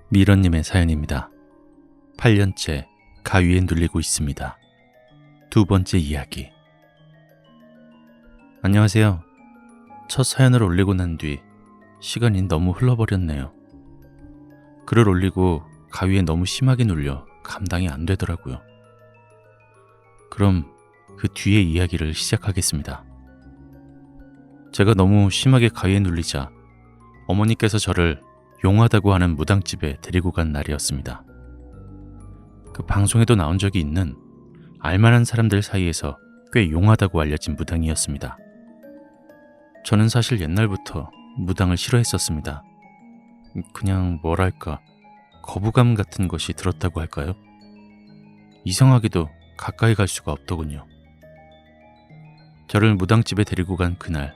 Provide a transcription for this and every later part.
미런님의 사연입니다. 8년째 가위에 눌리고 있습니다. 두 번째 이야기. 안녕하세요. 첫 사연을 올리고 난 뒤 시간이 너무 흘러버렸네요. 글을 올리고 가위에 너무 심하게 눌려 감당이 안 되더라고요. 그럼 그 뒤의 이야기를 시작하겠습니다. 제가 너무 심하게 가위에 눌리자 어머니께서 저를 용하다고 하는 무당집에 데리고 간 날이었습니다. 그 방송에도 나온 적이 있는 알만한 사람들 사이에서 꽤 용하다고 알려진 무당이었습니다. 저는 사실 옛날부터 무당을 싫어했었습니다. 그냥 뭐랄까 거부감 같은 것이 들었다고 할까요? 이상하게도 가까이 갈 수가 없더군요. 저를 무당집에 데리고 간 그날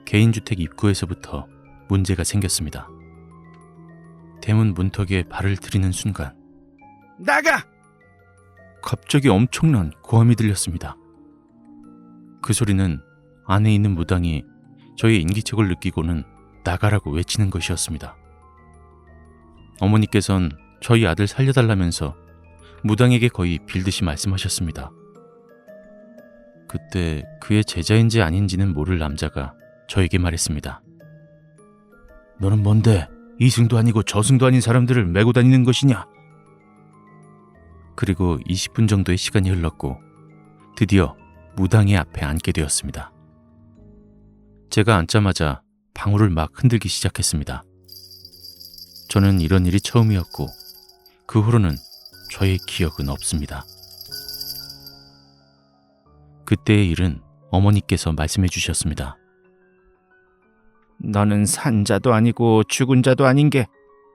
개인주택 입구에서부터 문제가 생겼습니다. 대문 문턱에 발을 들이는 순간 나가! 갑자기 엄청난 고함이 들렸습니다. 그 소리는 안에 있는 무당이 저의 인기척을 느끼고는 나가라고 외치는 것이었습니다. 어머니께선 저희 아들 살려달라면서 무당에게 거의 빌듯이 말씀하셨습니다. 그때 그의 제자인지 아닌지는 모를 남자가 저에게 말했습니다. 너는 뭔데 이승도 아니고 저승도 아닌 사람들을 메고 다니는 것이냐? 그리고 20분 정도의 시간이 흘렀고 드디어 무당의 앞에 앉게 되었습니다. 제가 앉자마자 방울을 막 흔들기 시작했습니다. 저는 이런 일이 처음이었고 그 후로는 저의 기억은 없습니다. 그때의 일은 어머니께서 말씀해 주셨습니다. 너는 산 자도 아니고 죽은 자도 아닌 게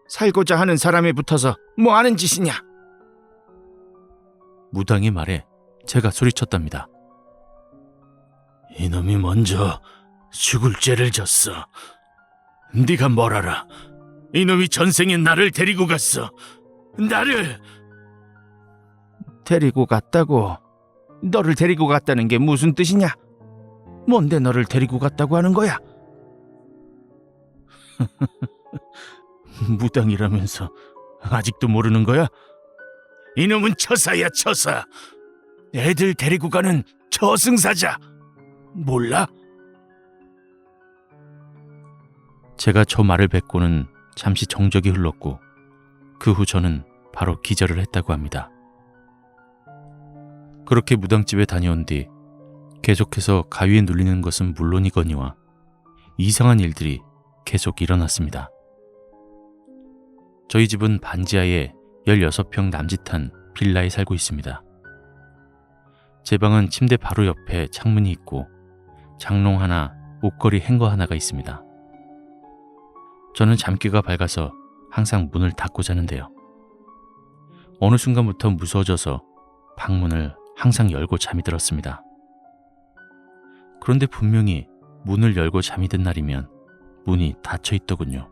살고자 하는 사람에 붙어서 뭐 하는 짓이냐? 무당의 말에 제가 소리쳤답니다. 이놈이 먼저 죽을 죄를 졌어. 네가 뭘 알아? 이놈이 전생에 나를 데리고 갔어. 나를 데리고 갔다고? 너를 데리고 갔다는 게 무슨 뜻이냐? 뭔데 너를 데리고 갔다고 하는 거야? 무당이라면서 아직도 모르는 거야? 이놈은 처사야, 처사. 애들 데리고 가는 저승사자. 몰라? 제가 저 말을 뱉고는 잠시 정적이 흘렀고 그 후 저는 바로 기절을 했다고 합니다. 그렇게 무당집에 다녀온 뒤 계속해서 가위에 눌리는 것은 물론이거니와 이상한 일들이 계속 일어났습니다. 저희 집은 반지하에 16평 남짓한 빌라에 살고 있습니다. 제 방은 침대 바로 옆에 창문이 있고 장롱 하나, 옷걸이 행거 하나가 있습니다. 저는 잠귀가 밝아서 항상 문을 닫고 자는데요. 어느 순간부터 무서워져서 방문을 항상 열고 잠이 들었습니다. 그런데 분명히 문을 열고 잠이 든 날이면 문이 닫혀 있더군요.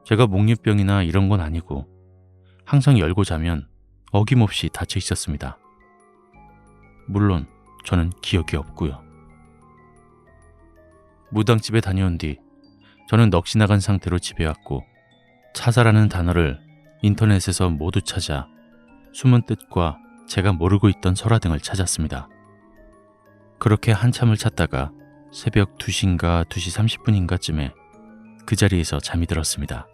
제가 목류병이나 이런 건 아니고 항상 열고 자면 어김없이 닫혀 있었습니다. 물론 저는 기억이 없고요. 무당집에 다녀온 뒤 저는 넋이 나간 상태로 집에 왔고 차사라는 단어를 인터넷에서 모두 찾아 숨은 뜻과 제가 모르고 있던 설화 등을 찾았습니다. 그렇게 한참을 찾다가 새벽 2시인가 2시 30분인가쯤에 그 자리에서 잠이 들었습니다.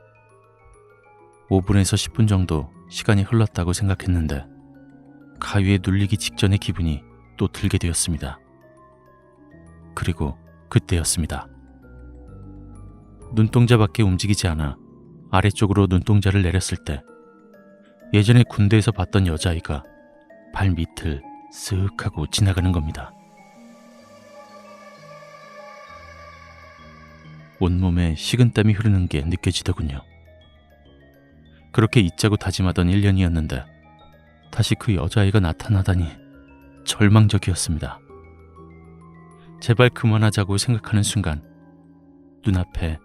5분에서 10분 정도 시간이 흘렀다고 생각했는데 가위에 눌리기 직전의 기분이 또 들게 되었습니다. 그리고 그때였습니다. 눈동자밖에 움직이지 않아 아래쪽으로 눈동자를 내렸을 때 예전에 군대에서 봤던 여자아이가 발 밑을 쓱 하고 지나가는 겁니다. 온몸에 식은땀이 흐르는 게 느껴지더군요. 그렇게 잊자고 다짐하던 1년이었는데 다시 그 여자아이가 나타나다니 절망적이었습니다. 제발 그만하자고 생각하는 순간 눈앞에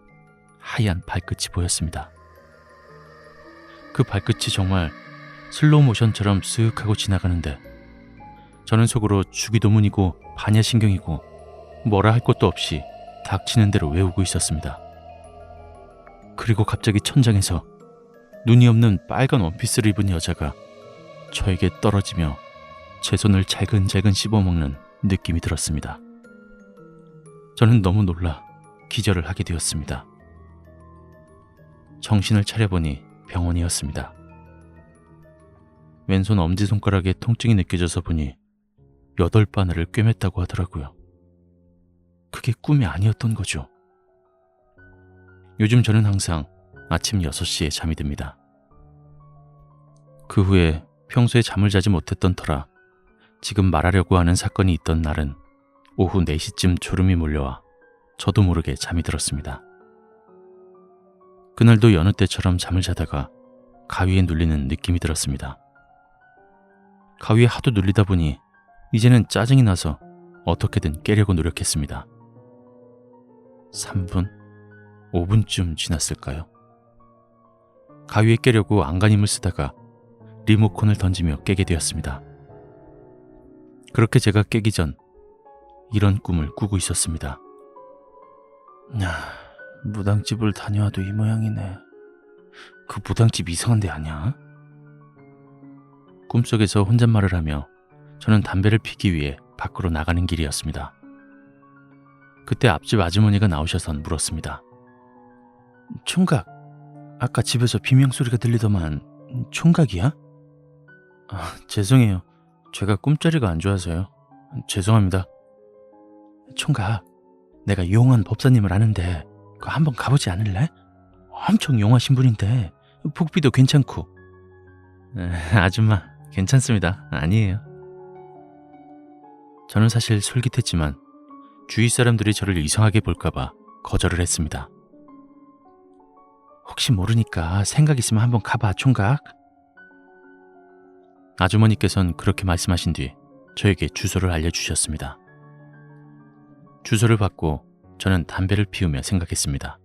하얀 발끝이 보였습니다. 그 발끝이 정말 슬로우 모션처럼 쓱 하고 지나가는데 저는 속으로 주기도문이고 반야신경이고 뭐라 할 것도 없이 닥치는 대로 외우고 있었습니다. 그리고 갑자기 천장에서 눈이 없는 빨간 원피스를 입은 여자가 저에게 떨어지며 제 손을 잘근잘근 씹어먹는 느낌이 들었습니다. 저는 너무 놀라 기절을 하게 되었습니다. 정신을 차려보니 병원이었습니다. 왼손 엄지손가락에 통증이 느껴져서 보니 8바늘을 꿰맸다고 하더라고요. 그게 꿈이 아니었던 거죠. 요즘 저는 항상 아침 6시에 잠이 듭니다. 그 후에 평소에 잠을 자지 못했던 터라 지금 말하려고 하는 사건이 있던 날은 오후 4시쯤 졸음이 몰려와 저도 모르게 잠이 들었습니다. 그날도 여느 때처럼 잠을 자다가 가위에 눌리는 느낌이 들었습니다. 가위에 하도 눌리다 보니 이제는 짜증이 나서 어떻게든 깨려고 노력했습니다. 3분? 5분쯤 지났을까요? 가위에 깨려고 안간힘을 쓰다가 리모컨을 던지며 깨게 되었습니다. 그렇게 제가 깨기 전 이런 꿈을 꾸고 있었습니다. 무당집을 다녀와도 이 모양이네. 그 무당집 이상한 데 아니야? 꿈속에서 혼잣말을 하며 저는 담배를 피기 위해 밖으로 나가는 길이었습니다. 그때 앞집 아주머니가 나오셔서 물었습니다. 총각, 아까 집에서 비명소리가 들리더만 총각이야? 죄송해요. 제가 꿈자리가 안 좋아서요. 죄송합니다. 총각, 내가 용한 법사님을 아는데 그거 한번 가보지 않을래? 엄청 용하신 분인데 복비도 괜찮고. 아줌마, 괜찮습니다. 아니에요. 저는 사실 솔깃했지만 주위 사람들이 저를 이상하게 볼까봐 거절을 했습니다. 혹시 모르니까 생각 있으면 한번 가봐, 총각. 아주머니께서는 그렇게 말씀하신 뒤 저에게 주소를 알려주셨습니다. 주소를 받고 저는 담배를 피우며 생각했습니다.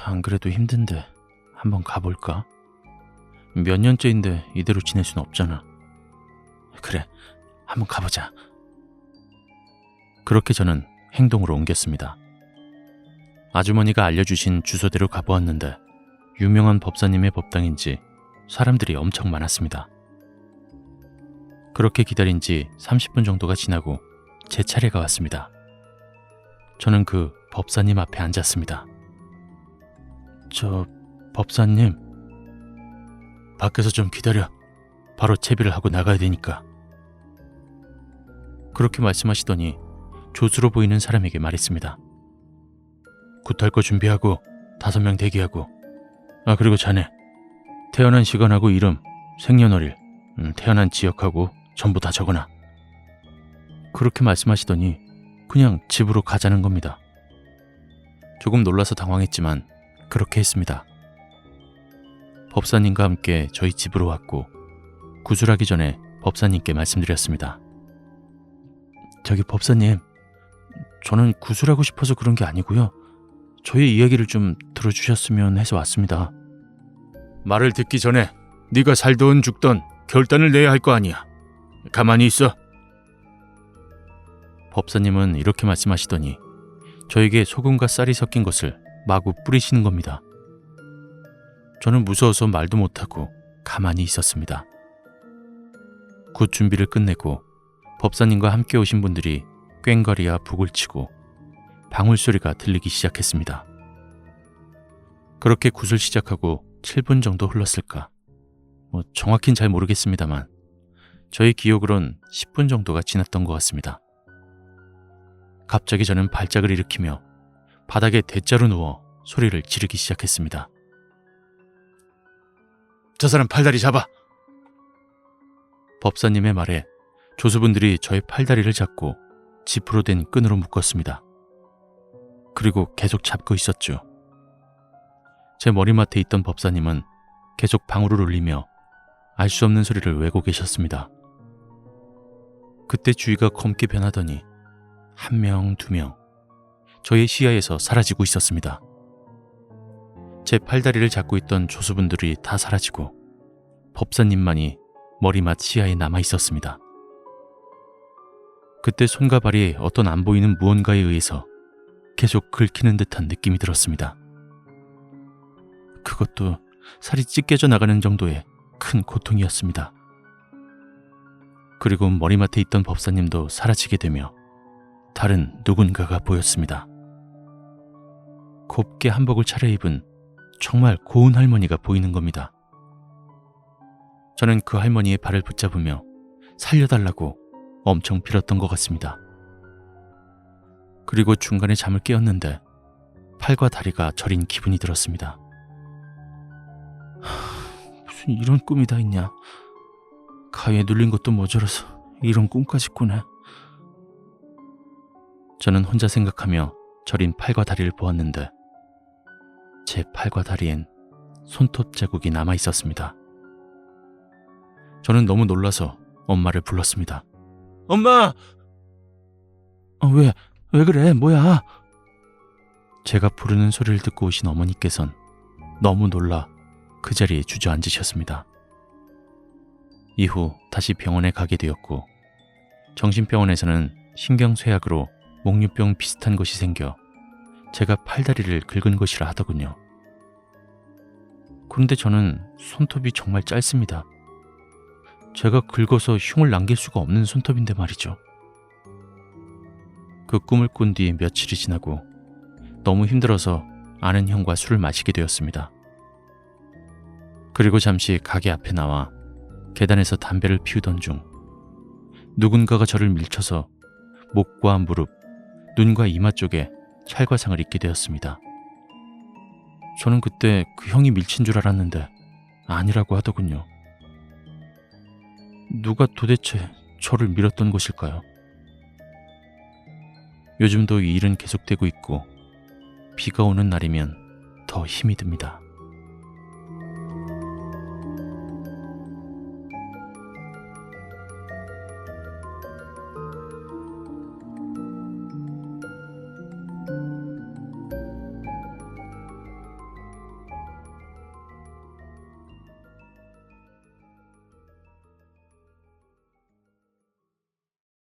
안 그래도 힘든데 한번 가볼까? 몇 년째인데 이대로 지낼 순 없잖아. 그래, 한번 가보자. 그렇게 저는 행동으로 옮겼습니다. 아주머니가 알려주신 주소대로 가보았는데 유명한 법사님의 법당인지 사람들이 엄청 많았습니다. 그렇게 기다린 지 30분 정도가 지나고 제 차례가 왔습니다. 저는 그 법사님 앞에 앉았습니다. 저 법사님, 밖에서 좀 기다려. 바로 채비를 하고 나가야 되니까. 그렇게 말씀하시더니 조수로 보이는 사람에게 말했습니다. 굿할 거 준비하고 5명 대기하고. 그리고 자네 태어난 시간하고 이름, 생년월일, 태어난 지역하고 전부 다 적어놔. 그렇게 말씀하시더니 그냥 집으로 가자는 겁니다. 조금 놀라서 당황했지만 그렇게 했습니다. 법사님과 함께 저희 집으로 왔고 구술하기 전에 법사님께 말씀드렸습니다. 저기 법사님, 저는 구술하고 싶어서 그런 게 아니고요. 저의 이야기를 좀 들어주셨으면 해서 왔습니다. 말을 듣기 전에 네가 살든 죽든 결단을 내야 할 거 아니야. 가만히 있어. 법사님은 이렇게 말씀하시더니 저에게 소금과 쌀이 섞인 것을 마구 뿌리시는 겁니다. 저는 무서워서 말도 못하고 가만히 있었습니다. 굿 준비를 끝내고 법사님과 함께 오신 분들이 꽹과리와 북을 치고 방울소리가 들리기 시작했습니다. 그렇게 굿을 시작하고 7분 정도 흘렀을까? 정확히는 잘 모르겠습니다만 저의 기억으론 10분 정도가 지났던 것 같습니다. 갑자기 저는 발작을 일으키며 바닥에 대자로 누워 소리를 지르기 시작했습니다. 저 사람 팔다리 잡아. 법사님의 말에 조수분들이 저의 팔다리를 잡고 지프로 된 끈으로 묶었습니다. 그리고 계속 잡고 있었죠. 제 머리맡에 있던 법사님은 계속 방울을 울리며 알 수 없는 소리를 외고 계셨습니다. 그때 주위가 검게 변하더니 1명, 2명 저의 시야에서 사라지고 있었습니다. 제 팔다리를 잡고 있던 조수분들이 다 사라지고 법사님만이 머리맡 시야에 남아 있었습니다. 그때 손과 발이 어떤 안 보이는 무언가에 의해서 계속 긁히는 듯한 느낌이 들었습니다. 그것도 살이 찢겨져 나가는 정도의 큰 고통이었습니다. 그리고 머리맡에 있던 법사님도 사라지게 되며 다른 누군가가 보였습니다. 곱게 한복을 차려입은 정말 고운 할머니가 보이는 겁니다. 저는 그 할머니의 발을 붙잡으며 살려달라고 엄청 빌었던 것 같습니다. 그리고 중간에 잠을 깨었는데 팔과 다리가 저린 기분이 들었습니다. 무슨 이런 꿈이 다 있냐. 가위에 눌린 것도 모자라서 이런 꿈까지 꾸네. 저는 혼자 생각하며 저린 팔과 다리를 보았는데 제 팔과 다리엔 손톱 자국이 남아 있었습니다. 저는 너무 놀라서 엄마를 불렀습니다. 엄마! 왜 그래? 뭐야? 제가 부르는 소리를 듣고 오신 어머니께선 너무 놀라 그 자리에 주저앉으셨습니다. 이후 다시 병원에 가게 되었고 정신병원에서는 신경쇠약으로 목류병 비슷한 것이 생겨 제가 팔다리를 긁은 것이라 하더군요. 그런데 저는 손톱이 정말 짧습니다. 제가 긁어서 흉을 남길 수가 없는 손톱인데 말이죠. 그 꿈을 꾼 뒤 며칠이 지나고 너무 힘들어서 아는 형과 술을 마시게 되었습니다. 그리고 잠시 가게 앞에 나와 계단에서 담배를 피우던 중 누군가가 저를 밀쳐서 목과 무릎, 눈과 이마 쪽에 찰과상을 입게 되었습니다. 저는 그때 그 형이 밀친 줄 알았는데 아니라고 하더군요. 누가 도대체 저를 밀었던 것일까요? 요즘도 이 일은 계속되고 있고 비가 오는 날이면 더 힘이 듭니다.